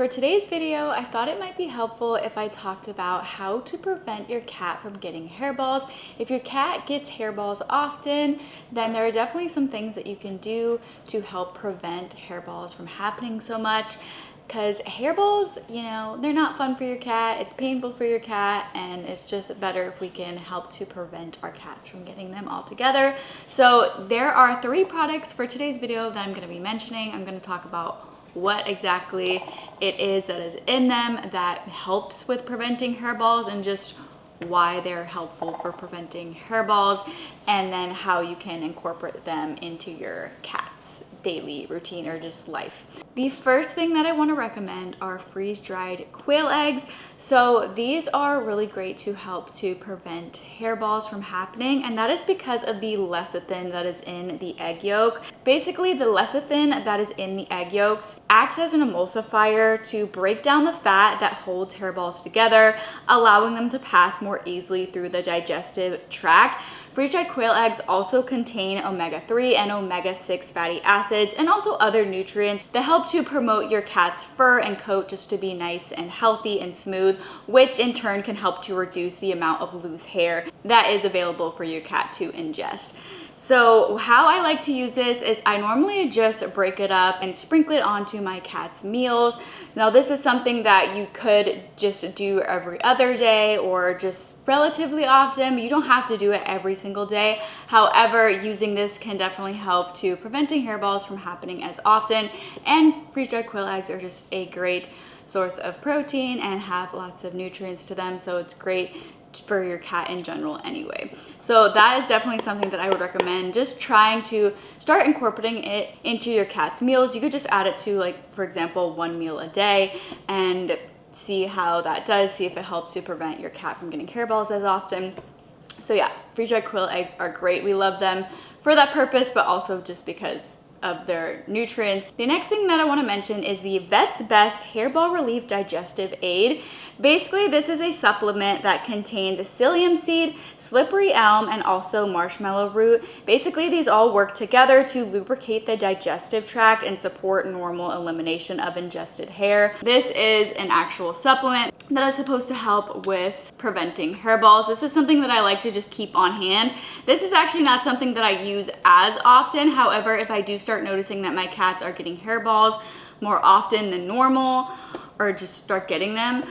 For today's video, I thought it might be helpful if I talked about how to prevent your cat from getting hairballs. If your cat gets hairballs often, then there are definitely some things that you can do to help prevent hairballs from happening so much. Because hairballs, they're not fun for your cat, it's painful for your cat, and it's just better if we can help to prevent our cats from getting them altogether. So there are 3 products for today's video that I'm going to be mentioning. I'm going to talk about what exactly it is that is in them that helps with preventing hairballs and just why they're helpful for preventing hairballs, and then how you can incorporate them into your cat's daily routine or just life. The first thing that I want to recommend are freeze-dried quail eggs. So these are really great to help to prevent hairballs from happening, and that is because of the lecithin that is in the egg yolk. Basically, the lecithin that is in the egg yolks acts as an emulsifier to break down the fat that holds hairballs together, allowing them to pass more easily through the digestive tract. Freeze-dried quail eggs also contain omega-3 and omega-6 fatty acids and also other nutrients that help to promote your cat's fur and coat just to be nice and healthy and smooth, which in turn can help to reduce the amount of loose hair that is available for your cat to ingest. So how I like to use this is I normally just break it up and sprinkle it onto my cat's meals. Now this is something that you could just do every other day or just relatively often, but you don't have to do it every single day. However, using this can definitely help to preventing hairballs from happening as often, and freeze-dried quail eggs are just a great source of protein and have lots of nutrients to them, so it's great for your cat in general anyway. So that is definitely something that I would recommend, just trying to start incorporating it into your cat's meals. You could just add it to, like, for example, 1 meal a day and see how that does, see if it helps to prevent your cat from getting hairballs as often. So yeah, freeze-dried quail eggs are great. We love them for that purpose, but also just because of their nutrients. The next thing that I want to mention is the Vet's Best Hairball Relief Digestive Aid. Basically, this is a supplement that contains psyllium seed, slippery elm, and also marshmallow root. Basically, these all work together to lubricate the digestive tract and support normal elimination of ingested hair. This is an actual supplement that is supposed to help with preventing hairballs. This is something that I like to just keep on hand. This is actually not something that I use as often. However, if I do start noticing that my cats are getting hairballs more often than normal, or just start getting them,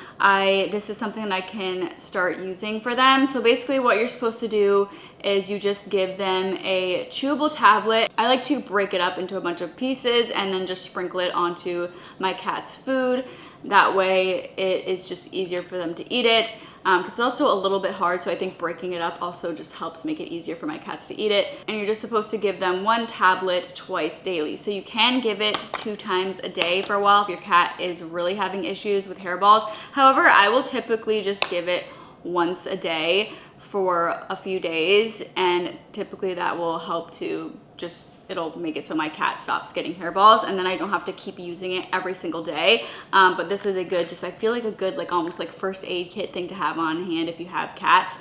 this is something that I can start using for them. So basically what you're supposed to do is you just give them a chewable tablet. I like to break it up into a bunch of pieces and then just sprinkle it onto my cat's food. That way it is just easier for them to eat it, because it's also a little bit hard, so I think breaking it up also just helps make it easier for my cats to eat it. And you're just supposed to give them 1 tablet twice daily. So you can give it 2 times a day for a while if your cat is really having issues with hairballs. However, I will typically just give it once a day for a few days, and typically that will help to it'll make it so my cat stops getting hairballs, and then I don't have to keep using it every single day. But this is a good, I feel like a good, almost like first aid kit thing to have on hand if you have cats.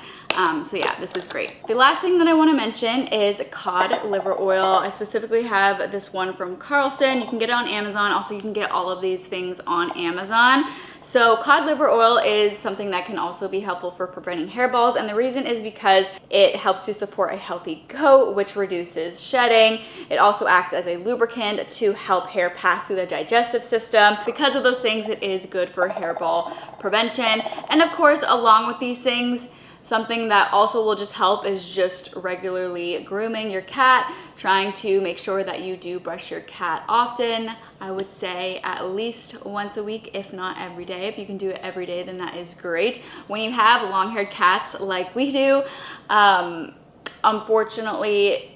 So yeah, this is great. The last thing that I want to mention is cod liver oil. I specifically have this one from Carlson. You can get it on Amazon. Also, you can get all of these things on Amazon. So cod liver oil is something that can also be helpful for preventing hairballs, and the reason is because it helps to support a healthy coat, which reduces shedding. It also acts as a lubricant to help hair pass through the digestive system. Because of those things, it is good for hairball prevention. And of course, along with these things, something that also will just help is just regularly grooming your cat, trying to make sure that you do brush your cat often. I would say at least once a week, if not every day. If you can do it every day, then that is great. When you have long-haired cats like we do, unfortunately,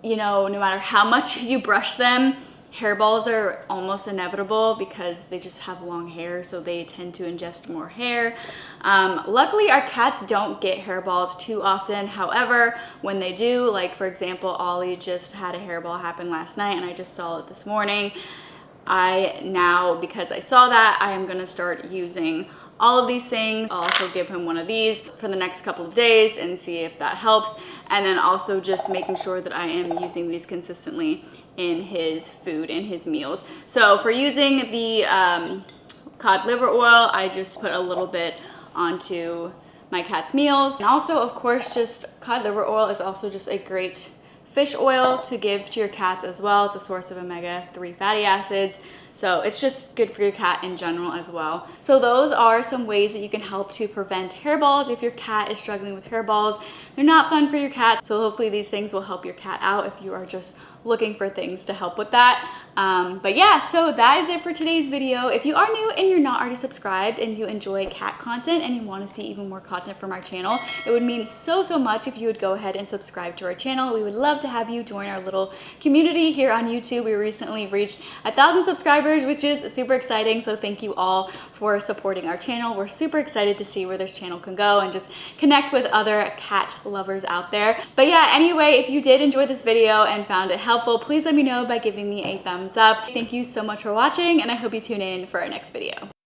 no matter how much you brush them, hairballs are almost inevitable because they just have long hair, so they tend to ingest more hair. Luckily, our cats don't get hairballs too often. However, when they do, like for example, Ollie just had a hairball happen last night and I just saw it this morning. Because I saw that, I am gonna start using all of these things. I'll also give him one of these for the next couple of days and see if that helps. And then also just making sure that I am using these consistently in his food, in his meals. So for using the cod liver oil, I just put a little bit onto my cat's meals. And also, of course, just cod liver oil is also just a great fish oil to give to your cats as well. It's a source of omega-3 fatty acids. So it's just good for your cat in general as well. So those are some ways that you can help to prevent hairballs if your cat is struggling with hairballs. They're not fun for your cat, so hopefully these things will help your cat out if you are just looking for things to help with that. But yeah, so that is it for today's video. If you are new and you're not already subscribed and you enjoy cat content and you want to see even more content from our channel, it would mean so much if you would go ahead and subscribe to our channel. We would love to have you join our little community here on YouTube. We recently reached 1,000 subscribers, which is super exciting. So thank you all for supporting our channel. We're super excited to see where this channel can go and just connect with other cat lovers out there. But yeah, anyway, if you did enjoy this video and found it helpful, please let me know by giving me a thumbs up. Thank you so much for watching, and I hope you tune in for our next video.